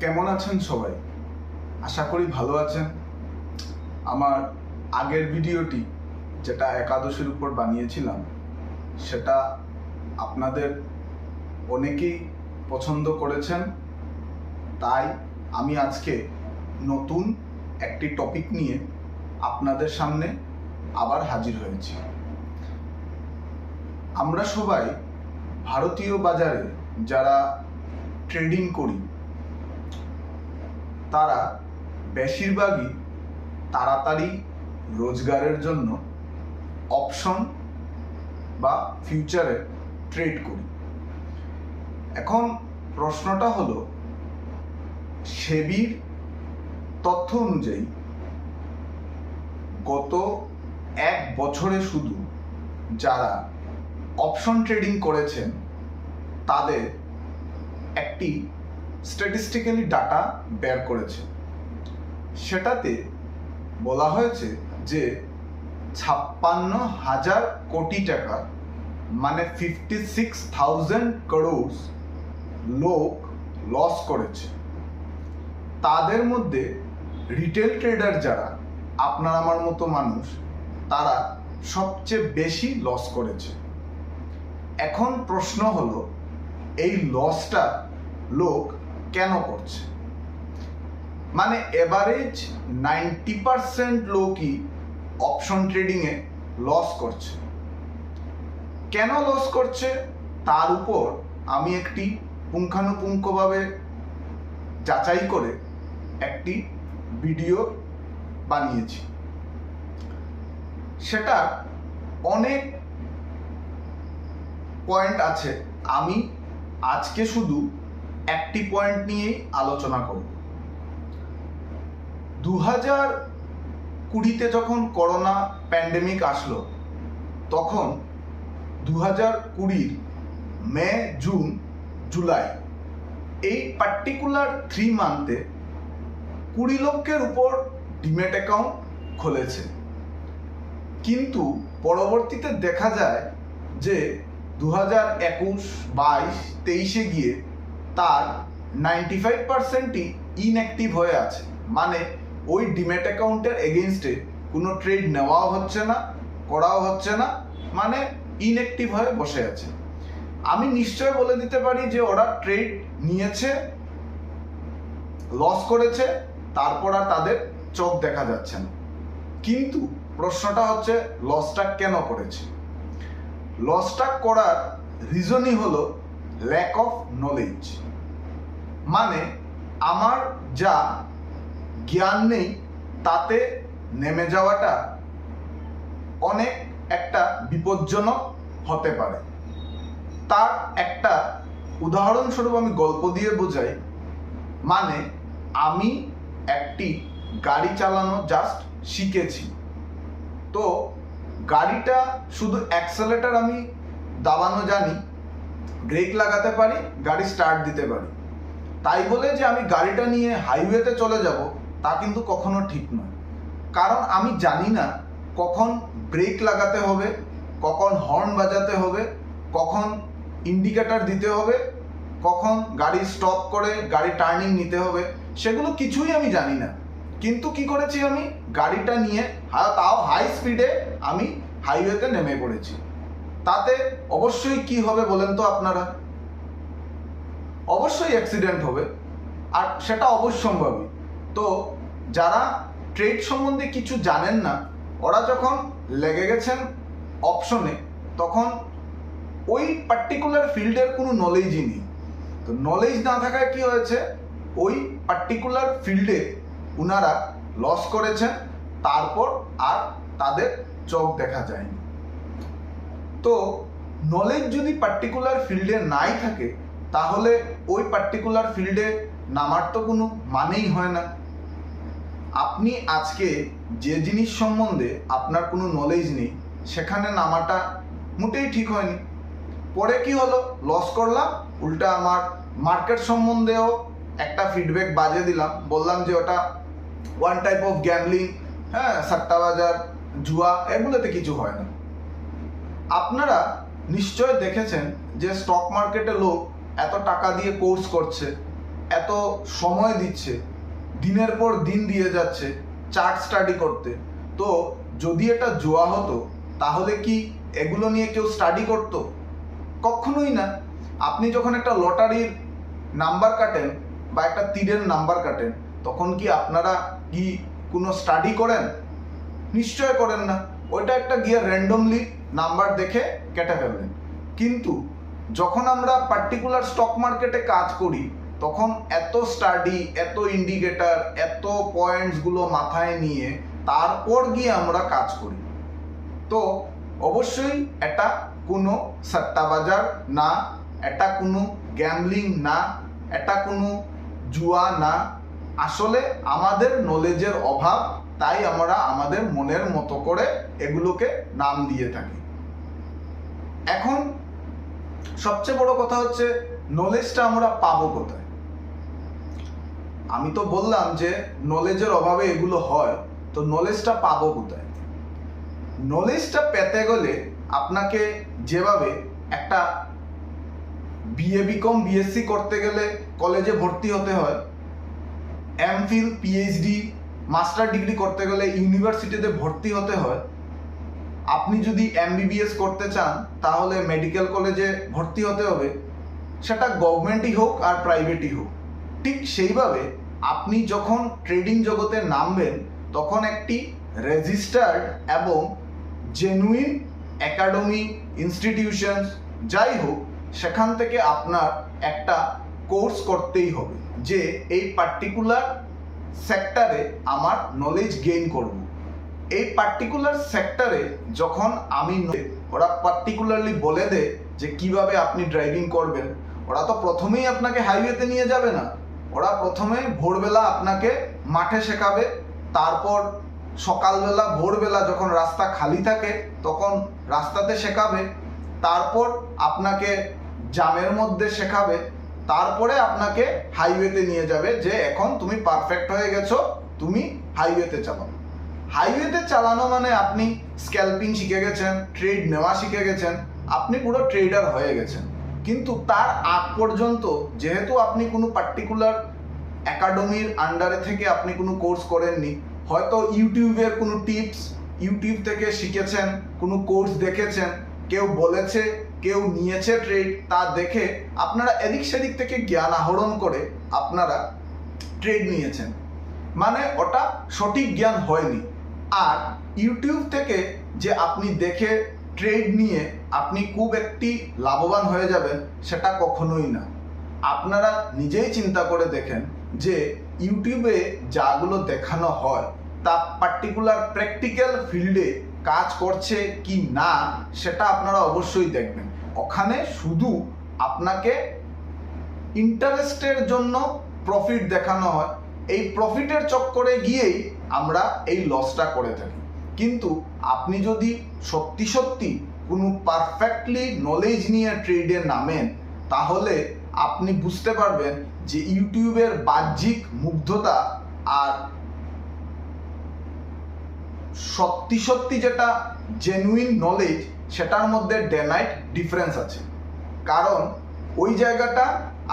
কেমন আছেন সবাই? আশা করি ভালো আছেন। আমার আগের ভিডিওটি যেটা একাদশীর উপর বানিয়েছিলাম সেটা আপনাদের অনেকেই পছন্দ করেছেন, তাই আমি আজকে নতুন একটি টপিক নিয়ে আপনাদের সামনে আবার হাজির হয়েছি। আমরা সবাই ভারতীয় বাজারে যারা ট্রেডিং করি তারা বেশিরভাগই তাড়াতাড়ি রোজগারের জন্য অপশন বা ফিউচারে ট্রেড করি। এখন প্রশ্নটা হলো, সেবির তথ্য অনুযায়ী গত 1 বছরে শুধু যারা অপশন ট্রেডিং করেছেন তাদের একটি স্ট্যাটিস্টিক্যালি ডাটা বের করেছে। সেটাতে বলা হয়েছে যে 56,000 কোটি টাকা মানে 56,000 crores লোক লস করেছে। তাদের মধ্যে রিটেল ট্রেডার যারা আপনার আমার মতো মানুষ, তারা সবচেয়ে বেশি লস করেছে। এখন প্রশ্ন হলো, এই লসটা লোক কেন করছে? মানে এভারেজ 90% লোকই অপশন ট্রেডিংয়ে লস করছে। কেন লস করছে তার উপর আমি একটি পুঙ্খানুপুঙ্খভাবে যাচাই করে একটি ভিডিও বানিয়েছি। সেটা অনেক পয়েন্ট আছে, আমি আজকে শুধু একটি পয়েন্ট নিয়েই আলোচনা করব। 2020-তে যখন করোনা প্যান্ডেমিক আসলো, তখন 2020 মে, জুন, জুলাই এই পার্টিকুলার 3 মান্থে 20 লক্ষের উপর ডিম্যাট অ্যাকাউন্ট খুলেছে। কিন্তু পরবর্তীতে দেখা যায় যে 2021, 22, 23-এ গিয়ে তার 95%ই ইনঅ্যাক্টিভ হয়ে আছে। মানে ওই ডিম্যাট অ্যাকাউন্টের এগেইনস্টে কোনো ট্রেড নেওয়াও হচ্ছে না, করাও হচ্ছে না, মানে ইনঅ্যাক্টিভ হয়ে বসে আছে। আমি নিশ্চয় বলে দিতে পারি যে ওরা ট্রেড নিয়েছে, লস করেছে, তারপর আর তাদের চোখ দেখা যাচ্ছে না। কিন্তু প্রশ্নটা হচ্ছে, লসটা কেন করেছে? লসটা করার রিজনই হলো ল্যাক অফ নলেজ। মানে আমার যা জ্ঞান নেই তাতে নেমে যাওয়াটা অনেক একটা বিপজ্জনক হতে পারে। তার একটা উদাহরণস্বরূপ আমি গল্প দিয়ে বোঝাই। মানে আমি একটি গাড়ি চালানো জাস্ট শিখেছি, তো গাড়িটা শুধু অ্যাক্সেলেটর আমি দাবানো জানি, ব্রেক লাগাতে পারি, গাড়ি স্টার্ট দিতে পারি। তাই বলে যে আমি গাড়িটা নিয়ে হাইওয়েতে চলে যাব তা কিন্তু কখনো ঠিক নয়। কারণ আমি জানি না কখন ব্রেক লাগাতে হবে, কখন হর্ন বাজাতে হবে, কখন ইন্ডিকেটর দিতে হবে, কখন গাড়ি স্টপ করে গাড়ি টার্নিং নিতে হবে, সেগুলো কিছুই আমি জানি না। কিন্তু কি করেছি, আমি গাড়িটা নিয়ে তাও হাই স্পিডে আমি হাইওয়েতে নেমে পড়েছি। তাতে অবশ্যই কি হবে বলেন তো আপনারা? অবশ্যই অ্যাক্সিডেন্ট হবে, আর সেটা অবশ্যম্ভাবী। তো যারা ট্রেড সম্বন্ধে কিছু জানেন না, ওরা যখন লেগে গেছেন অপশনে, তখন ওই পার্টিকুলার ফিল্ডের কোনো নলেজই নেই। তো নলেজ না থাকায় কি হয়েছে, ওই পার্টিকুলার ফিল্ডে ওনারা লস করেছেন, তারপর আর তাদের চোখ দেখা যায়নি। তো নলেজ যদি পার্টিকুলার ফিল্ডে নাই থাকে, তাহলে ওই পার্টিকুলার ফিল্ডে নামার তো কোনো মানেই হয় না। আপনি আজকে যে জিনিস সম্বন্ধে আপনার কোনো নলেজ নেই, সেখানে নামাটা মোটেই ঠিক হয়নি। পরে কি হলো, লস করলাম, উল্টা আমার মার্কেট সম্বন্ধেও একটা ফিডব্যাক বাজে দিলাম, বললাম যে ওটা ওয়ান টাইপ অফ গ্যামলিং, সাট্টাবাজার, জুয়া, এগুলোতে কিছু হয় না। আপনারা নিশ্চয় দেখেছেন যে স্টক মার্কেটে লোক এত টাকা দিয়ে কোর্স করছে, এত সময় দিচ্ছে, দিনের পর দিন দিয়ে যাচ্ছে চার্ট স্টাডি করতে, তো যদি এটা জুয়া হতো তাহলে কি এগুলো নিয়ে কেউ স্টাডি করতো? কখনোই না। আপনি যখন একটা লটারির নাম্বার কাটেন বা একটা তীরের নাম্বার কাটেন, তখন কি আপনারা কি কোনো স্টাডি করেন? নিশ্চয় করেন না। ওইটা একটা গিয়ে র্যান্ডমলি নাম্বার দেখে কেটে ফেললেন। কিন্তু যখন আমরা পার্টিকুলার স্টক মার্কেটে কাজ করি, তখন এত স্টাডি, এত ইন্ডিকেটর, এত পয়েন্টসগুলো মাথায় নিয়ে তারপর গিয়ে আমরা কাজ করি। তো অবশ্যই এটা কোনো সট্টাবাজার না, এটা কোনো গ্যাম্বলিং না, এটা কোনো জুয়া না। আসলে আমাদের নলেজের অভাব, তাই আমরা আমাদের মনের মতো করে এগুলোকে নাম দিয়ে থাকি। এখন সবচেয়ে বড় কথা হচ্ছে নলেজটা আমরা পাবো কোথায়? আমি তো বললাম যে নলেজের অভাবে এগুলো হয়, তো নলেজটা পাবো কোথায়? নলেজটা পেতে গেলে আপনাকে যেভাবে একটা বিএ বিকম বিএসসি করতে গেলে কলেজে ভর্তি হতে হয়, এমফিল পিএইচডি মাস্টার ডিগ্রি করতে গেলে ইউনিভার্সিটিতে ভর্তি হতে হয়, আপনি যদি এমবিবিএস করতে চান তাহলে মেডিকেল কলেজে ভর্তি হতে হবে, সেটা গভর্নমেন্টই হোক আর প্রাইভেটই হোক। ঠিক সেইভাবে আপনি যখন ট্রেডিং জগতে নামবেন, তখন একটি রেজিস্টার্ড এবং জেনুইন একাডেমি, ইনস্টিটিউশনস যাই হোক, সেখান থেকে আপনার একটা কোর্স করতেই হবে যে এই পার্টিকুলার সেক্টরে আমার নলেজ গেইন করব। এই পার্টিকুলার সেক্টরে যখন আমি, ওরা পার্টিকুলারলি বলে দেয় যে কিভাবে আপনি ড্রাইভিং করবেন, ওরা তো প্রথমেই আপনাকে হাইওয়েতে নিয়ে যাবে না। ওরা প্রথমে ভোরবেলা আপনাকে মাঠে শেখাবে, তারপর সকালবেলা ভোরবেলা যখন রাস্তা খালি থাকে তখন রাস্তাতে শেখাবে, তারপর আপনাকে জামের মধ্যে শেখাবে, তারপরে আপনাকে হাইওয়েতে নিয়ে যাবে যে এখন তুমি পারফেক্ট হয়ে গেছো, তুমি হাইওয়েতে চালাও। হাইওয়েতে চালানো মানে আপনি স্ক্যালপিং শিখে গেছেন, ট্রেড নেওয়া শিখে গেছেন, আপনি পুরো ট্রেডার হয়ে গেছেন। কিন্তু তার আগ পর্যন্ত যেহেতু আপনি কোনো পার্টিকুলার একাডেমির আন্ডারে থেকে আপনি কোনো কোর্স করেননি, হয়তো ইউটিউবের কোনো টিপস ইউটিউব থেকে শিখেছেন, কোনো কোর্স দেখেছেন, কেউ বলেছে, কেউ নিয়েছে ট্রেড, তা দেখে আপনারা এদিক সেদিক থেকে জ্ঞান আহরণ করে আপনারা ট্রেড নিয়েছেন, মানে ওটা সঠিক জ্ঞান হয়নি। আর ইউটিউব থেকে যে আপনি দেখে ট্রেড নিয়ে আপনি খুব একটি লাভবান হয়ে যাবেন, সেটা কখনোই না। আপনারা নিজেই চিন্তা করে দেখেন যে ইউটিউবে যাগুলো দেখানো হয় তা পার্টিকুলার প্র্যাকটিক্যাল ফিল্ডে কাজ করছে কি না, সেটা আপনারা অবশ্যই দেখবেন। ওখানে শুধু আপনাকে ইন্টারেস্টের জন্য প্রফিট দেখানো হয়, এই প্রফিটের চক্করে গিয়েই আমরা এই লসটা করে থাকি। কিন্তু আপনি যদি সত্যি সত্যি কোনো পারফেক্টলি নলেজ নিয়ে ট্রেডে নামেন, তাহলে আপনি বুঝতে পারবেন যে ইউটিউবের বাহ্যিক মুগ্ধতা আর সত্যি সত্যি যেটা জেনুইন নলেজ, সেটার মধ্যে ডে নাইট ডিফারেন্স আছে। কারণ ওই জায়গাটা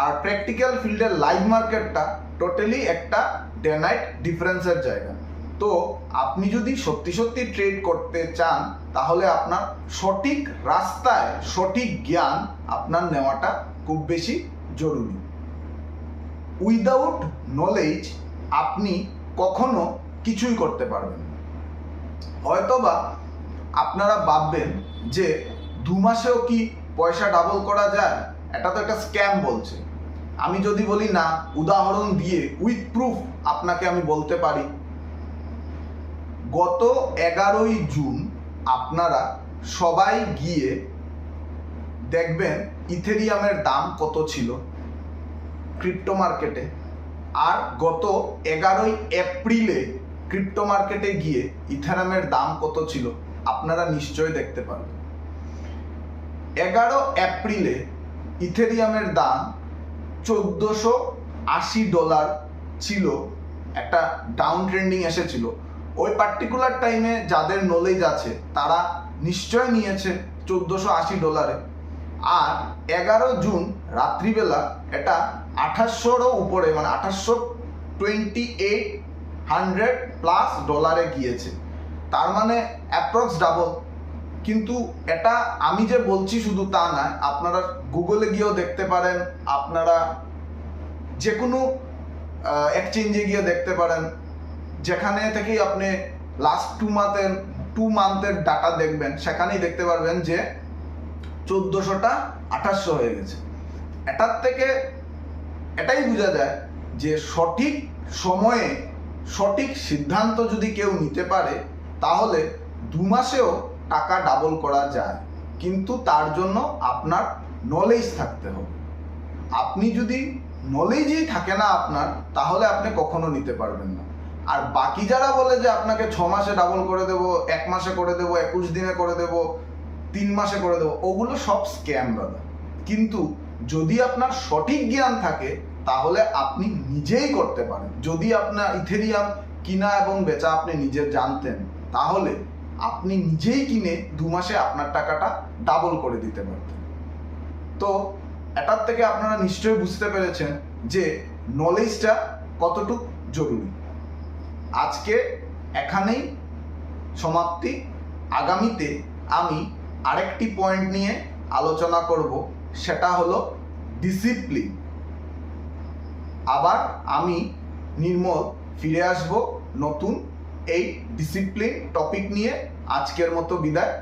আর প্র্যাকটিক্যাল ফিল্ডের লাইভ মার্কেটটা টোটালি একটা ডে নাইট ডিফারেন্সের জায়গা। তো আপনি যদি সত্যি সত্যি ট্রেড করতে চান, তাহলে আপনার সঠিক রাস্তায় সঠিক জ্ঞান আপনার নেওয়াটা খুব বেশি জরুরি। উইদাউট নলেজ আপনি কখনো কিছুই করতে পারবেন না। হয়তোবা আপনারা ভাববেন যে 2 মাসেও কি পয়সা ডাবল করা যায়, এটা তো একটা স্ক্যাম বলছে। আমি যদি বলি না, উদাহরণ দিয়ে উইথ প্রুফ আপনাকে আমি বলতে পারি, গত 11ই জুন আপনারা সবাই গিয়ে দেখবেন ইথেরিয়ামের দাম কত ছিল ক্রিপ্টো মার্কেটে, আর গত 11ই এপ্রিলে ক্রিপ্টো মার্কেটে গিয়ে ইথেরিয়ামের দাম কত ছিল আপনারা নিশ্চয়ই দেখতে পারবেন। 11 এপ্রিলে ইথেরিয়ামের দাম $1480 ছিল, একটা ডাউন ট্রেন্ডিং এসেছিল। ওই পার্টিকুলার টাইমে যাদের নলেজ আছে তারা নিশ্চয় নিয়েছে $1480। আর 11 জুন রাত্রিবেলা এটা 2800-রও উপরে, মানে 28,800+ গিয়েছে। তার মানে অ্যাপ্রক্স ডাবল। কিন্তু এটা আমি যে বলছি শুধু তা নয়, আপনারা গুগলে গিয়েও দেখতে পারেন, আপনারা যে কোনো এক্সচেঞ্জে গিয়ে দেখতে পারেন, যেখানে থেকেই আপনি লাস্ট 2 মান্থের ডাটা দেখবেন, সেখানেই দেখতে পারবেন যে 1400টা 2800 হয়ে গেছে। এটার থেকে এটাই বোঝা যায় যে সঠিক সময়ে সঠিক সিদ্ধান্ত যদি কেউ নিতে পারে, তাহলে 2 মাসেও টাকা ডাবল করা যায়। কিন্তু তার জন্য আপনার নলেজ থাকতে হবে। আপনি যদি নলেজই থাকে না আপনার, তাহলে আপনি কখনো নিতে পারবেন না। আর বাকি যারা বলে যে আপনাকে 6 মাসে ডাবল করে দেবো, 1 মাসে করে দেবো, 21 দিনে করে দেবো, 3 মাসে করে দেবো, ওগুলো সব স্ক্যাম দাদা। কিন্তু যদি আপনার সঠিক জ্ঞান থাকে, তাহলে আপনি নিজেই করতে পারেন। যদি আপনার ইথেরিয়াম কিনা এবং বেচা আপনি নিজে জানতেন, তাহলে আপনি নিজেই কিনে 2 মাসে আপনার টাকাটা ডাবল করে দিতে পারতেন। তো এটার থেকে আপনারা নিশ্চয়ই বুঝতে পেরেছেন যে নলেজটা কতটুকু জরুরি। আজকে এখানেই সমাপ্তি। আগামীতে আমি আরেকটি পয়েন্ট নিয়ে আলোচনা করব, সেটা হলো ডিসিপ্লিন। আবার আমি নির্মল ফিরে আসব নতুন এই ডিসিপ্লিন টপিক নিয়ে। আজকের মতো বিদায়।